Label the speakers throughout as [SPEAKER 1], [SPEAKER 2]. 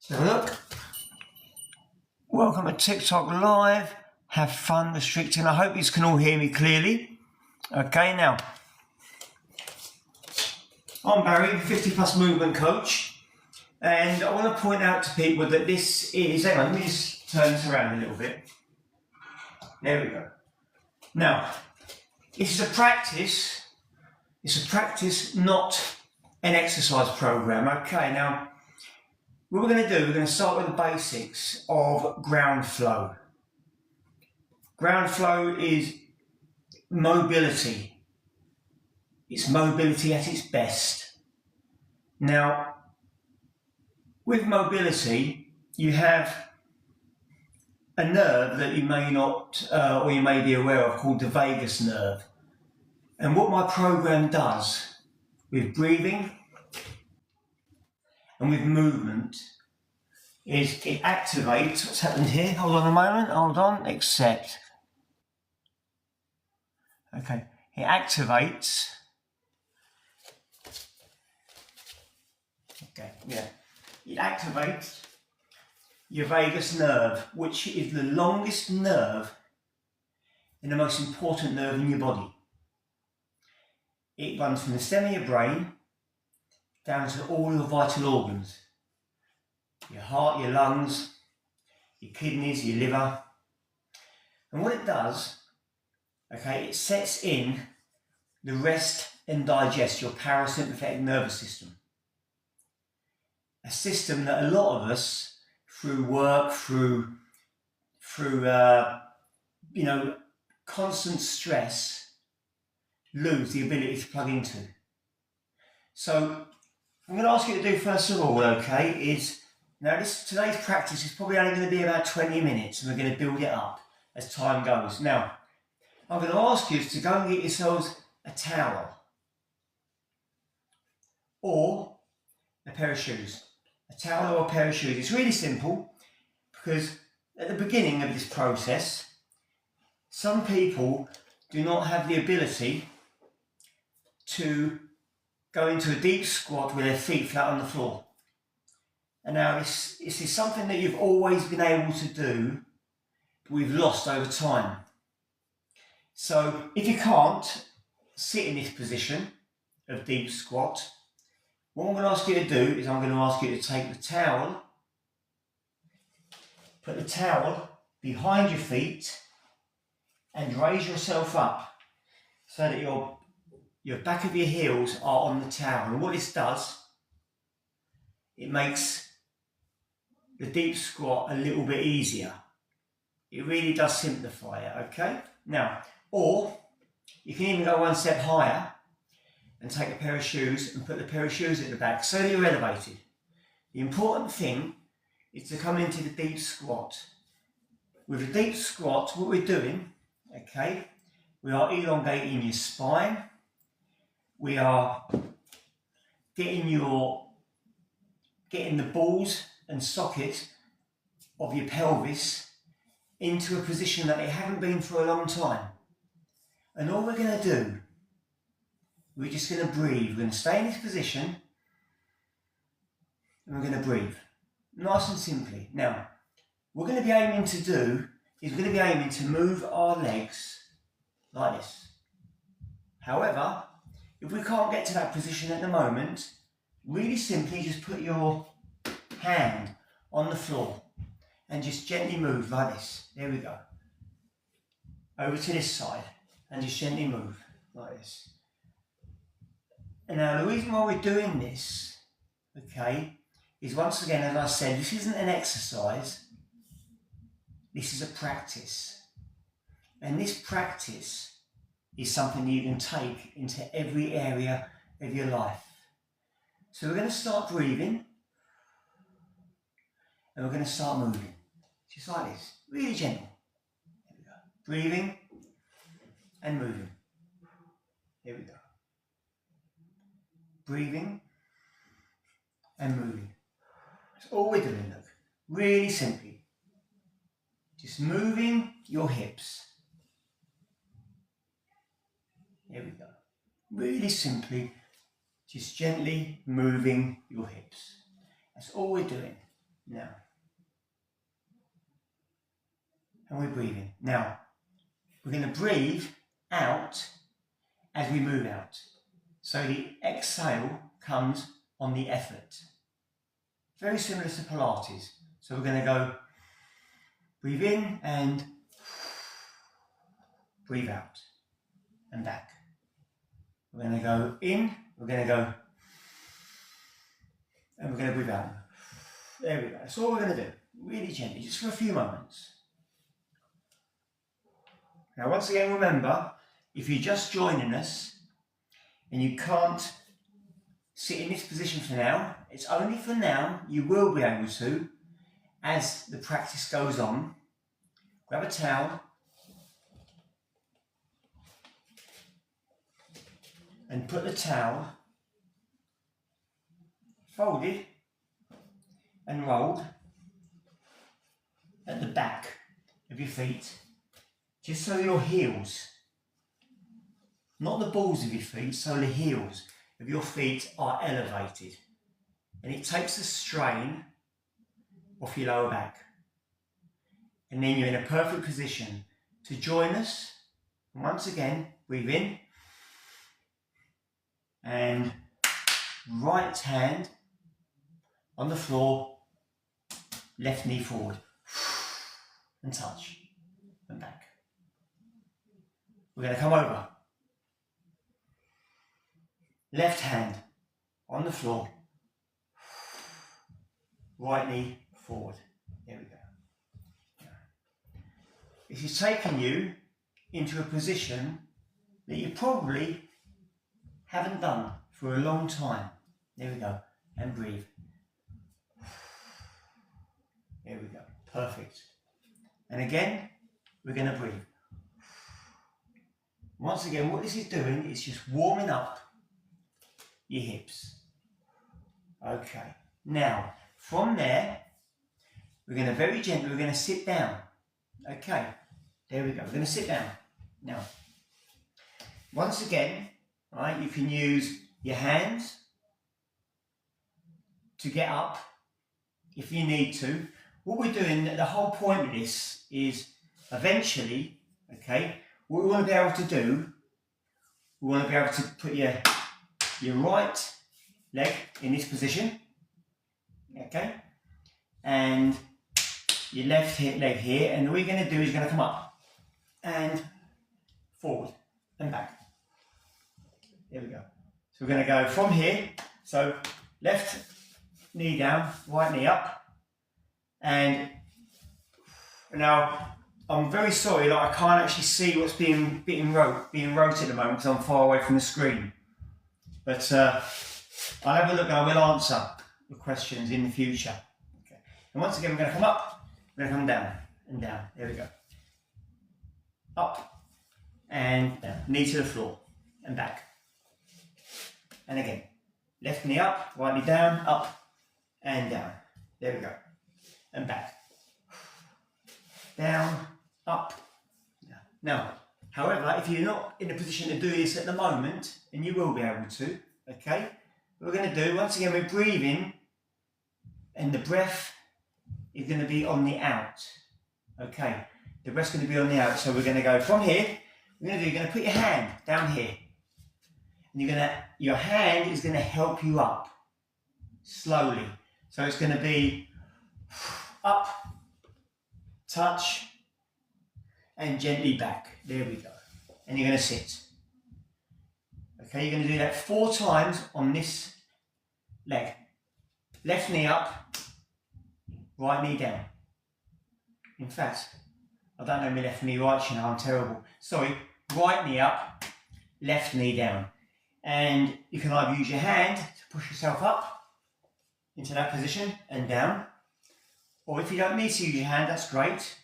[SPEAKER 1] So look, welcome to TikTok Live. Have fun restricting. I hope you can all hear me clearly. Okay, now, I'm Barry, 50 Plus Movement Coach, and I want to point out to people that this is, hang on, let me just turn this around a little bit. There we go. Now, this is a practice. It's a practice, not an exercise program. Okay, now, what we're going to do, we're going to start with the basics of ground flow. Ground flow is mobility. It's mobility at its best. Now, with mobility, you have a nerve that you may not, or you may be aware of, called the vagus nerve. And what my program does with breathing and with movement is it activates, what's happened here? Hold on a moment, hold on, accept. Okay, it activates. Okay, yeah. It activates your vagus nerve, which is the longest nerve and the most important nerve in your body. It runs from the stem of your brain down to all your vital organs. Your heart, your lungs, your kidneys, your liver. And what it does, okay, it sets in the rest and digest, your parasympathetic nervous system. A system that a lot of us, through work, through constant stress, lose the ability to plug into. So I'm going to ask you to do first of all, okay, is now today's practice is probably only going to be about 20 minutes and we're going to build it up as time goes. Now, I'm going to ask you to go and get yourselves a towel or a pair of shoes. A towel or a pair of shoes. It's really simple because at the beginning of this process, some people do not have the ability to go into a deep squat with their feet flat on the floor. And now this is something that you've always been able to do, but we've lost over time. So if you can't sit in this position of deep squat, what I'm going to ask you to do is I'm going to ask you to take the towel, put the towel behind your feet and raise yourself up so that your back of your heels are on the towel. And what this does, it makes the deep squat a little bit easier. It really does simplify it, okay? Now, or you can even go one step higher and take a pair of shoes and put the pair of shoes at the back so that you're elevated. The important thing is to come into the deep squat. With the deep squat, what we're doing, okay, we are elongating your spine. We are getting the balls and sockets of your pelvis into a position that they haven't been for a long time. And all we're going to do, we're just going to breathe. We're going to stay in this position and we're going to breathe. Nice and simply. Now, what we're going to be aiming to do is we're going to be aiming to move our legs like this. However, if we can't get to that position at the moment, really simply just put your hand on the floor and just gently move like this. There we go. Over to this side and just gently move like this. And now the reason why we're doing this, okay, is once again, as I said, this isn't an exercise, this is a practice. And this practice is something you can take into every area of your life. So we're going to start breathing and we're going to start moving. Just like this, really gentle. There we go. Breathing and moving. Here we go. Breathing and moving. That's all we're doing, look. Really simply. Just moving your hips. Here we go. Really simply, just gently moving your hips. That's all we're doing. Now. And we're breathing. Now, we're going to breathe out as we move out. So the exhale comes on the effort. Very similar to Pilates. So we're going to go breathe in and breathe out and back. We're going to go in, we're going to go, and we're going to breathe out. There we go. That's all we're going to do. Really gently, just for a few moments. Now, once again, remember, if you're just joining us and you can't sit in this position for now, it's only for now. You will be able to, as the practice goes on, grab a towel and put the towel folded and rolled at the back of your feet, just so your heels, not the balls of your feet, so the heels of your feet are elevated, and it takes the strain off your lower back. And then you're in a perfect position to join us. And once again, breathe in and right hand on the floor, left knee forward and touch and back. We're going to come over. Left hand on the floor, right knee forward. There we go. This is taking you into a position that you probably haven't done for a long time. There we go. And breathe. There we go. Perfect. And again, we're going to breathe. Once again, what this is doing is just warming up your hips. Okay. Now, from there, we're going to very gently, we're going to sit down. Okay. There we go. We're going to sit down. Now, once again, right, you can use your hands to get up if you need to. What we're doing, the whole point of this is eventually, okay, what we want to be able to do, we want to be able to put your right leg in this position, okay, and your left leg here, and all you're going to do is you're going to come up and forward and back. There we go. So we're going to go from here, so left knee down, right knee up, and now I'm very sorry that I can't actually see what's being wrote at the moment because I'm far away from the screen. But I'll have a look and I will answer the questions in the future. Okay. And once again, we're going to come up, we're going to come down and down. There we go. Up and down. Knee to the floor and back. And again, left knee up, right knee down, up and down. There we go. And back. Down, up, down. Now, however, if you're not in a position to do this at the moment, and you will be able to, okay, what we're going to do, once again, we're breathing, and the breath is going to be on the out, okay, the breath's going to be on the out, so we're going to go from here, you're going to put your hand down here, and your hand is going to help you up, slowly, so it's going to be up, touch, and gently back. There we go. And you're going to sit. Okay, you're going to do that 4 times on this leg. Left knee up, right knee down. In fact, I don't know my left knee right, you know, I'm terrible. Sorry, right knee up, left knee down. And you can either use your hand to push yourself up into that position and down, or if you don't need to use your hand, that's great.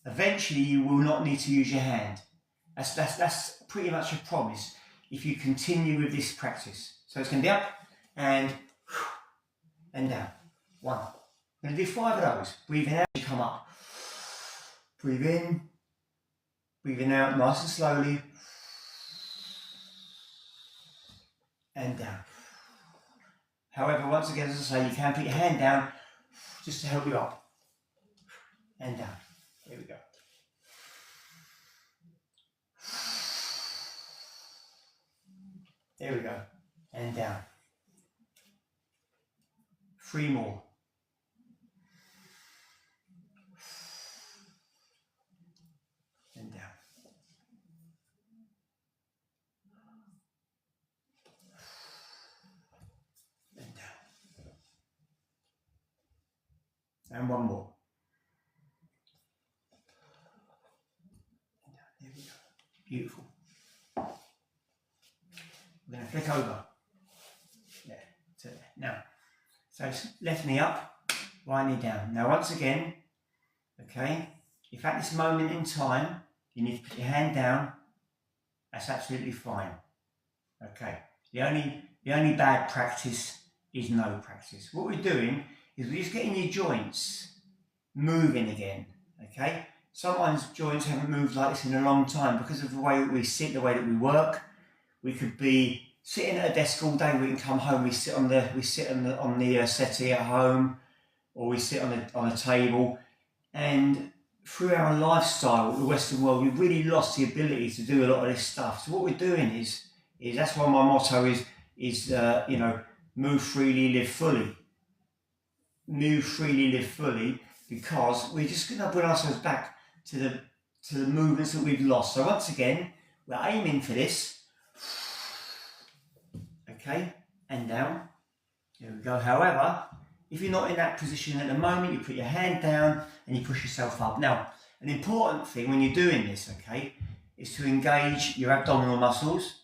[SPEAKER 1] Eventually, you will not need to use your hand. That's pretty much a promise if you continue with this practice. So it's going to be up and down. 1. I'm going to do 5 of those. Breathing out, you come up. Breathe in, breathing out nice and slowly, and down. However, once again, as I say, you can put your hand down just to help you up. And down. Here we go. There we go. And down. 3 more. And down. And down. And 1 more. And down. There we go. Beautiful. We're going to flick over. There. To there. Now, so left knee up, right knee down. Now once again, okay, if at this moment in time you need to put your hand down, that's absolutely fine. Okay. The only bad practice is no practice. What we're doing is we're just getting your joints moving again. Okay. Sometimes joints haven't moved like this in a long time because of the way that we sit, the way that we work. We could be sitting at a desk all day. We can come home. We sit on the settee at home, or we sit on a table. And through our lifestyle, the Western world, we've really lost the ability to do a lot of this stuff. So what we're doing is that's why my motto is you know, move freely, live fully. Move freely, live fully, because we're just going to bring ourselves back to the movements that we've lost. So once again, we're aiming for this. Okay, and down. There we go. However, if you're not in that position at the moment, you put your hand down and you push yourself up. Now, an important thing when you're doing this, okay, is to engage your abdominal muscles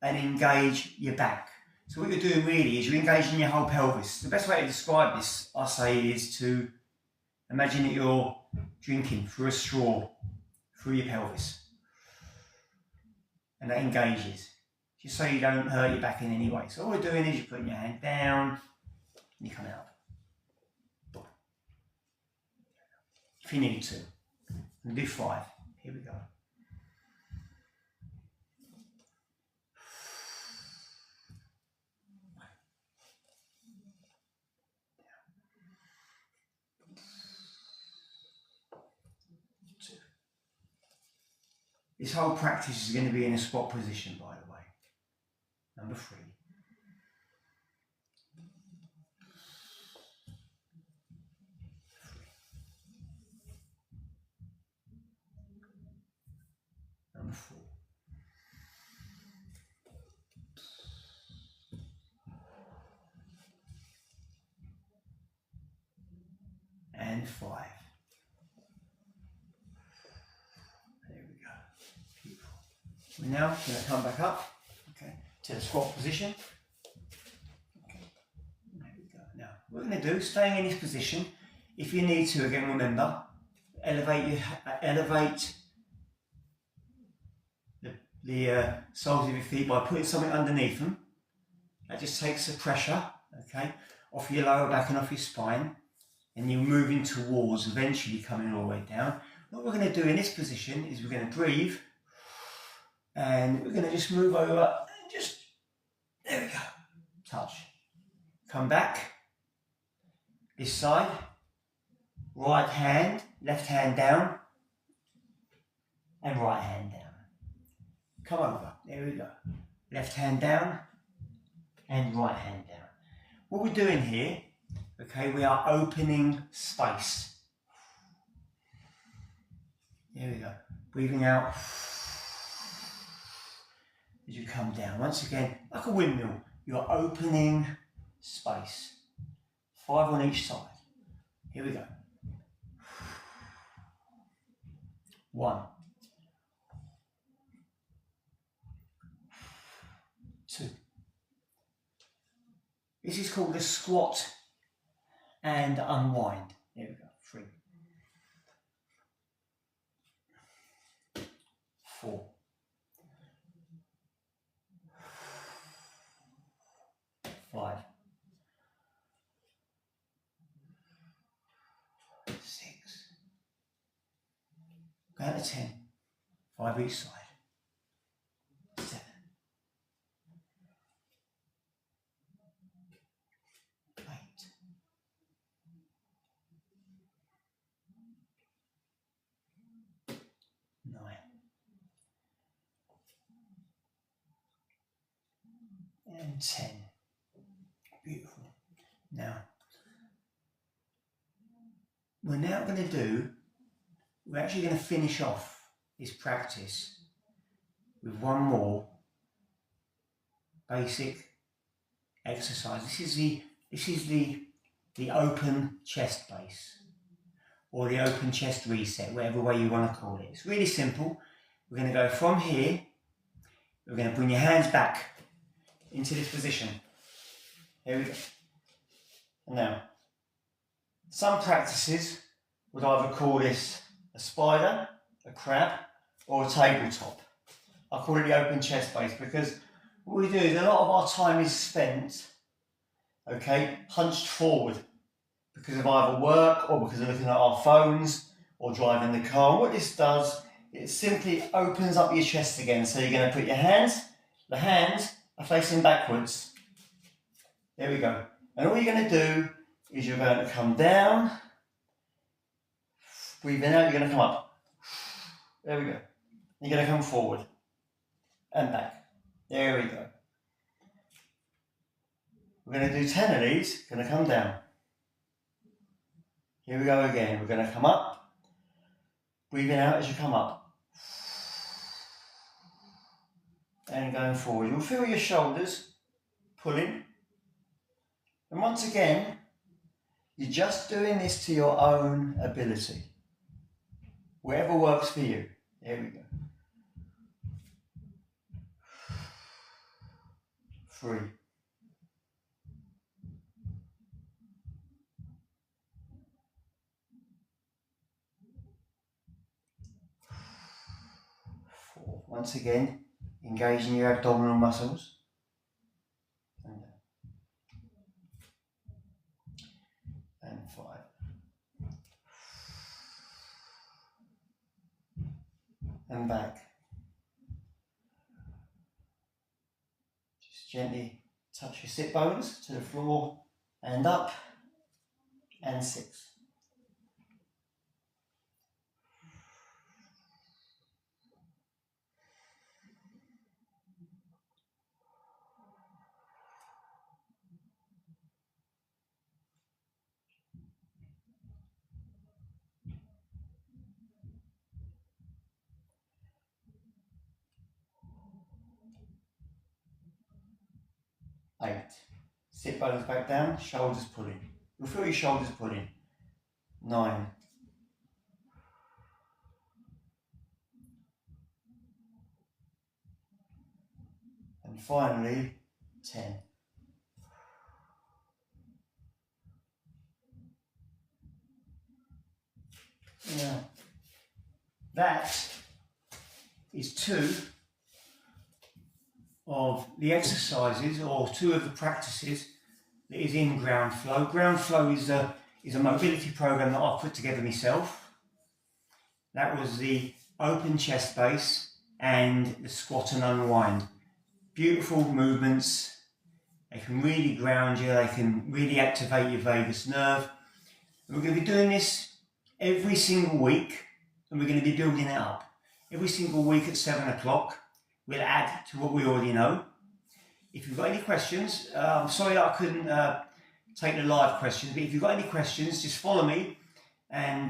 [SPEAKER 1] and engage your back. So what you're doing really is you're engaging your whole pelvis. The best way to describe this, I say, is to imagine that you're drinking through a straw, through your pelvis. And that engages, just so you don't hurt your back in any way. So all we're doing is you're putting your hand down, and you're coming up. If you need to. And do 5. Here we go. This whole practice is going to be in a squat position, by the way. Number 3. Number 4. And 5. There we go. Beautiful. We're now going to come back up, okay, to the squat position. Okay. There we go. Now, what we're going to do, staying in this position, if you need to, again, remember, elevate the soles of your feet by putting something underneath them. That just takes the pressure, okay, off your lower back and off your spine, and you're moving towards eventually coming all the way down. What we're going to do in this position is we're going to breathe, and we're going to just move over and just, there we go, touch. Come back, this side, right hand, left hand down, and right hand down. Come over, there we go. Left hand down and right hand down. What we're doing here, okay, we are opening space. There we go. Breathing out as you come down. Once again, like a windmill, you're opening space. 5 on each side. Here we go. 1. 2. This is called a squat and unwind. There we go. 3. 4. 5. 6. Go to 10. 5 each side. 7. 8. and 10. Beautiful. Now, we're actually going to finish off this practice with one more basic exercise. This is the open chest base, or the open chest reset, whatever way you want to call it. It's really simple. We're going to go from here. We're going to bring your hands back into this position. Here we go. Now, some practices would either call this a spider, a crab, or a tabletop. I call it the open chest base because what we do is a lot of our time is spent, okay, hunched forward because of either work or because of looking at our phones or driving the car. And what this does, it simply opens up your chest again. So you're going to put your hands, the hands are facing backwards. There we go. And all you're going to do is you're going to come down, breathing out, you're going to come up. There we go. You're going to come forward and back. There we go. We're going to do 10 of these, going to come down. Here we go again. We're going to come up, breathing out as you come up. And going forward. You'll feel your shoulders pulling. And once again, you're just doing this to your own ability. Whatever works for you. There we go. 3. 4. Once again, engaging your abdominal muscles. And 5. And back. Just gently touch your sit bones to the floor and up. And 6. Eight. Sit bones back down, shoulders pulling. You'll feel your shoulders pulling. 9. And finally, 10. Now, that is 2 of the exercises, or 2 of the practices that is in Ground Flow. Ground Flow is a mobility program that I've put together myself. That was the open chest base and the squat and unwind. Beautiful movements. They can really ground you. They can really activate your vagus nerve. And we're going to be doing this every single week, and we're going to be building it up. Every single week at 7 o'clock, we'll add to what we already know. If you've got any questions, I'm sorry that I couldn't take the live questions, but if you've got any questions, just follow me and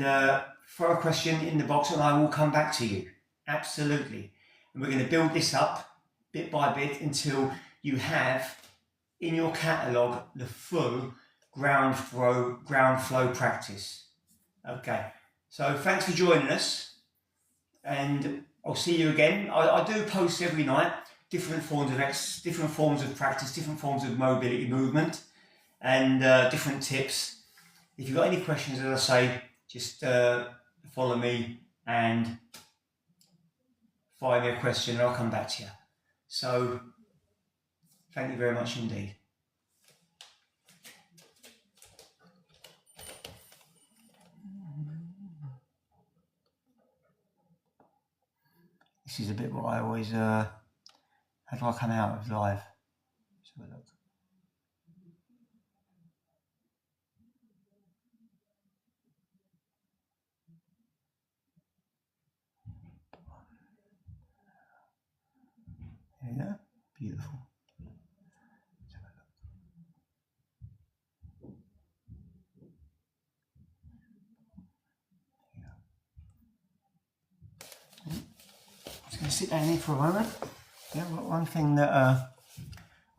[SPEAKER 1] throw a question in the box and I will come back to you. Absolutely. And we're going to build this up bit by bit until you have in your catalogue the full ground flow practice. Okay, so thanks for joining us, and I'll see you again. I do post every night different forms of practice, different forms of mobility movement, and different tips. If you've got any questions, as I say, just follow me and fire me a question and I'll come back to you. So, thank you very much indeed. This is a bit what I always, how do I come out of live? Let's have a look. There you go, beautiful. sit down here for a moment. Yeah, one thing that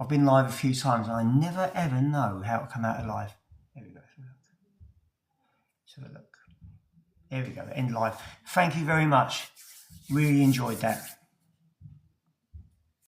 [SPEAKER 1] I've been live a few times and I never ever know how to come out of live. There we go. Let's have a look. There we go, end live. Thank you very much. Really enjoyed that.